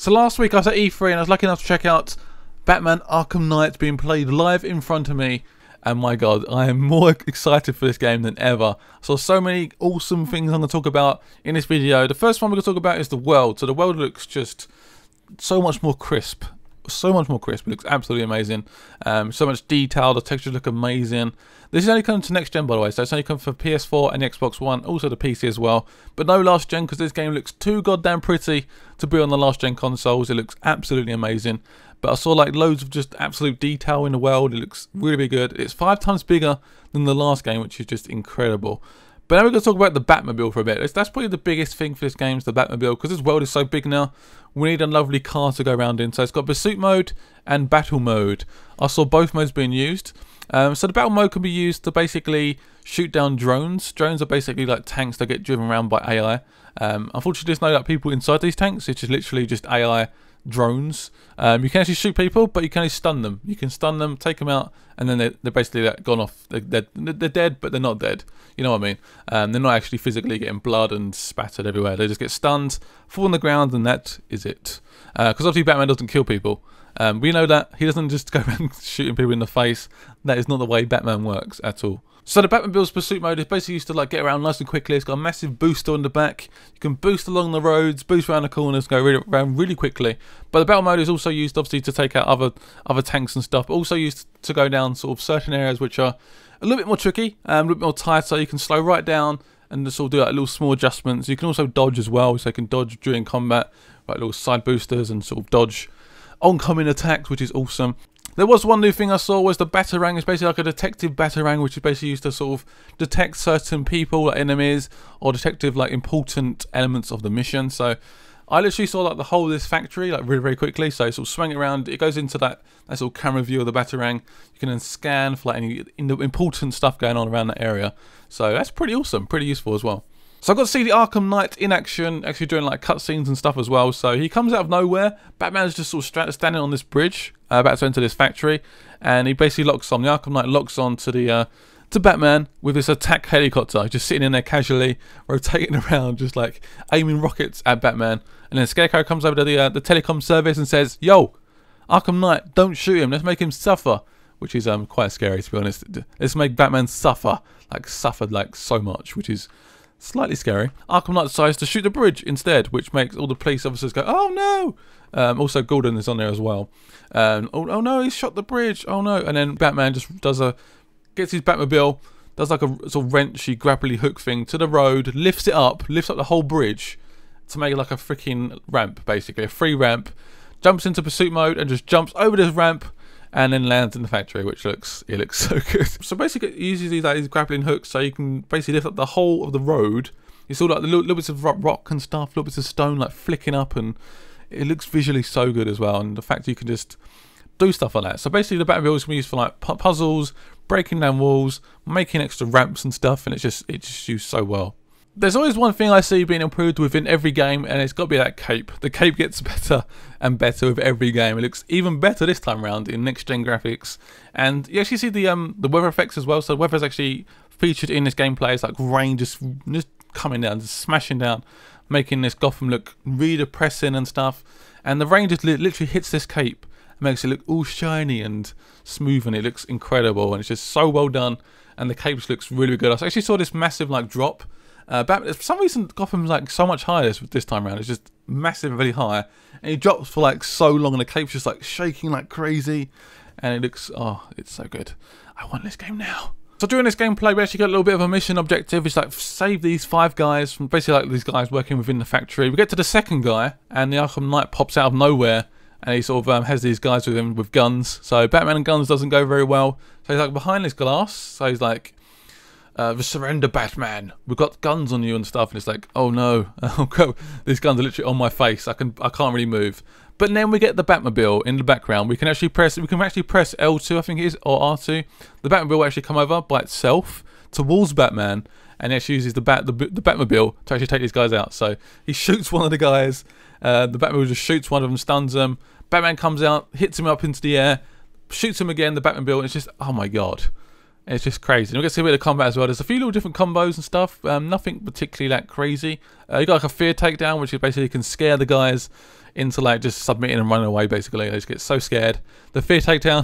So last week I was at E3 and I was lucky enough to check out Batman Arkham Knight being played live in front of me, and my god, I am more excited for this game than ever. So many awesome things I'm going to talk about in this video. The first one we're going to talk about is the world. So the world looks just so much more crisp. So much more crisp. It looks absolutely amazing. So much detail. The textures look amazing. This is only coming to next gen, by the way, so it's only coming for PS4 and the Xbox One, also the PC as well. But no last gen, because this game looks too goddamn pretty to be on the last gen consoles. It looks absolutely amazing. But I saw like loads of just absolute detail in the world. It looks really good. It's 5 times bigger than the last game, which is just incredible. But now we're going to talk about the Batmobile for a bit. That's probably the biggest thing for this game, is the Batmobile, because this world is so big now. We need a lovely car to go around in. So it's got pursuit mode and battle mode. I saw both modes being used. So the battle mode can be used to basically shoot down drones. Drones are basically like tanks that get driven around by AI. Unfortunately, there's no like people inside these tanks. It's just literally just AI drones. You can actually shoot people, but you can only stun them. You can stun them, take them out, and then they're basically gone off. They're dead, but they're not dead. You know what I mean? They're not actually physically getting blood and spattered everywhere. They just get stunned, fall on the ground, and that is it. Because obviously Batman doesn't kill people. We know that. He doesn't just go around shooting people in the face. That is not the way Batman works at all. So the Batmobile's pursuit mode is basically used to like get around nice and quickly. It's got a massive booster on the back. You can boost along the roads, boost around the corners, go around really quickly. But the battle mode is also used obviously to take out other tanks and stuff, but also used to go down sort of certain areas which are a little bit more tricky, a little bit more tight, so you can slow right down and just sort of do like little small adjustments. You can also dodge as well, so you can dodge during combat, like little side boosters, and sort of dodge oncoming attacks, which is awesome. There was one new thing I saw, was the Batarang. It's basically like a detective Batarang, which is basically used to sort of detect certain people, like enemies, or detective like important elements of the mission. So I literally saw like the whole of this factory like really quickly. So it sort of swung it around. It goes into that sort of camera view of the Batarang. You can then scan for like any important stuff going on around that area. So that's pretty awesome, pretty useful as well. So I got to see the Arkham Knight in action, actually doing like cutscenes and stuff as well. So he comes out of nowhere. Batman's just sort of standing on this bridge, about to enter this factory, and he basically locks on. The Arkham Knight locks on to the to Batman with this attack helicopter, just sitting in there casually, rotating around, just like aiming rockets at Batman. And then Scarecrow comes over to the telecom service and says, "Yo, Arkham Knight, don't shoot him. Let's make him suffer." Which is quite scary, to be honest. Let's make Batman suffer like so much, which is slightly scary. Arkham Knight decides to shoot the bridge instead, which makes all the police officers go, "Oh no!" Also, Gordon is on there as well. Oh no, he's shot the bridge. Oh no! And then Batman just gets his Batmobile, does like a sort of wrenchy, grapply hook thing to the road, lifts up the whole bridge to make it like a freaking ramp, basically a free ramp. Jumps into pursuit mode and just jumps over this ramp, and then lands in the factory, which looks so good. So basically it uses these grappling hooks, so you can basically lift up the whole of the road. You saw like the little bits of rock and stuff, little bits of stone like flicking up, and it looks visually so good as well. And the fact you can just do stuff like that. So basically the Batmobile is used for like puzzles, breaking down walls, making extra ramps and stuff, and it's just used so well. There's always one thing I see being improved within every game, and it's got to be that cape. The cape gets better and better with every game. It looks even better this time around in next-gen graphics. And you actually see the weather effects as well. So the weather's actually featured in this gameplay. It's like rain just coming down, just smashing down, making this Gotham look really depressing and stuff. And the rain just literally hits this cape and makes it look all shiny and smooth, and it looks incredible. And it's just so well done, and the cape just looks really good. I actually saw this massive like drop. For some reason Gotham's like so much higher this time around. It's just massive, really high, and he drops for like so long, and the cape's just like shaking like crazy, and it looks, oh, it's so good. I want this game now. So during this gameplay we actually got a little bit of a mission objective. It's like save these 5 guys from basically like these guys working within the factory. We get to the second guy, and the Arkham Knight pops out of nowhere, and he sort of has these guys with him with guns. So Batman and guns doesn't go very well. So he's like behind this glass, so he's like, surrender, Batman. We've got guns on you and stuff, and it's like, oh no, these guns are literally on my face. I can't really move. But then we get the Batmobile in the background. We can actually press L2, I think it is, or R2. The Batmobile will actually come over by itself towards Batman, and it actually uses the Batmobile to actually take these guys out. So he shoots one of the guys. The Batmobile just shoots one of them, stuns them. Batman comes out, hits him up into the air, shoots him again. The Batmobile, and it's just, oh my god. It's just crazy. And we get to see a bit of combat as well. There's a few little different combos and stuff. Nothing particularly that crazy. You got like a fear takedown, which is basically you can scare the guys into like just submitting and running away. Basically, they just get so scared. The fear takedown,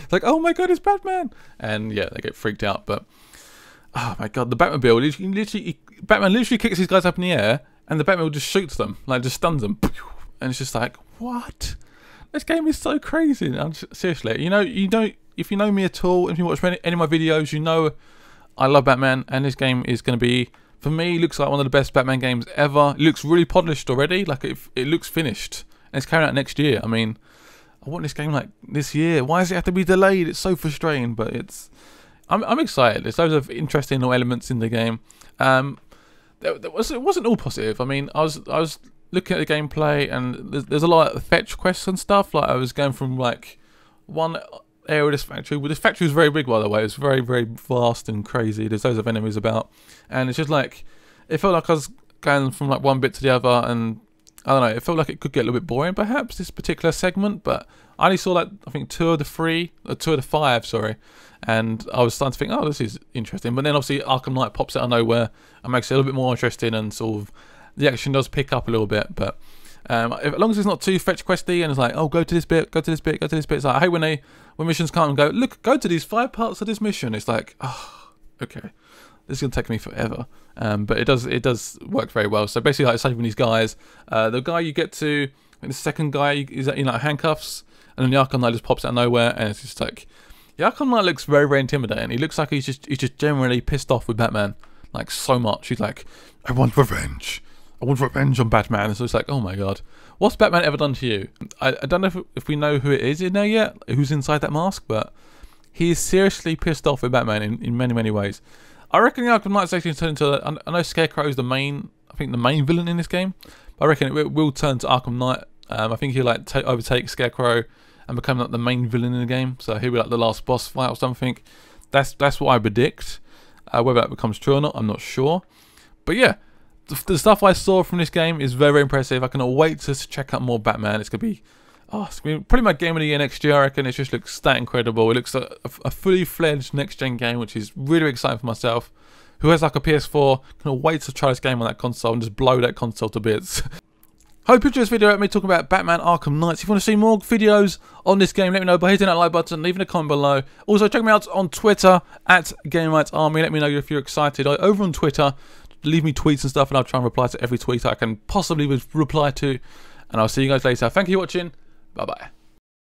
it's like, oh my god, it's Batman, and yeah, they get freaked out. But oh my god, the Batmobile, Batman literally kicks these guys up in the air, and the Batmobile just shoots them, like just stuns them, and it's just like, what? This game is so crazy. Seriously, you know, if you know me at all, if you watch any of my videos, you know I love Batman, and this game is going to be, for me, looks like one of the best Batman games ever. It looks really polished already, like it looks finished, and it's coming out next year. I mean, I want this game like this year. Why does it have to be delayed? It's so frustrating, but I'm excited. There's loads of interesting little elements in the game. It wasn't all positive. I mean, I was looking at the gameplay, and there's a lot of fetch quests and stuff. Like I was going from like one area of this factory. Well, this factory was very big, by the way. It's very, very vast and crazy. There's loads of enemies about, and it's just like it felt like I was going from like one bit to the other, and I don't know. It felt like it could get a little bit boring, perhaps, this particular segment. But I only saw like I think 2 of the 5, sorry. And I was starting to think, oh, this is interesting. But then obviously Arkham Knight pops out of nowhere and makes it a little bit more interesting, and sort of the action does pick up a little bit. But as long as it's not too fetch questy and it's like, oh, go to this bit, go to this bit, go to this bit. It's like, I hate when missions come and go, look, go to these 5 parts of this mission. It's like, oh, okay, this is gonna take me forever. But it does work very well. So basically, like saving these guys, the guy you get to, I think the second guy is in like handcuffs, and then the Arkham Knight just pops out of nowhere, and it's just like, the Arkham Knight looks very, very intimidating. He looks like he's just generally pissed off with Batman, like so much. He's like, I want revenge. I want revenge on Batman. So it's like, oh my god, what's Batman ever done to you? I don't know if we know who it is in there yet, who's inside that mask, but he is seriously pissed off with Batman in many, many ways. I reckon the Arkham Knight's actually turned into, I know Scarecrow is the main villain in this game, but I reckon it will turn to Arkham Knight. I think he'll like overtake Scarecrow and become like the main villain in the game. So he'll be like the last boss fight or something. That's what I predict. Whether that becomes true or not, I'm not sure. But yeah, the stuff I saw from this game is very, very impressive. I cannot wait to check out more Batman. It's gonna be probably my game of the year next year, I reckon. It just looks that incredible. It looks like a fully fledged next gen game, which is really exciting for myself. Who has like a PS4? Cannot wait to try this game on that console and just blow that console to bits. Hope you enjoyed this video about me talking about Batman Arkham Knight. If you want to see more videos on this game, let me know by hitting that like button, leaving a comment below. Also, check me out on Twitter at GameRightsArmy. Let me know if you're excited. Over on Twitter, leave me tweets and stuff, and I'll try and reply to every tweet I can possibly reply to. And I'll see you guys later. Thank you for watching. Bye-bye.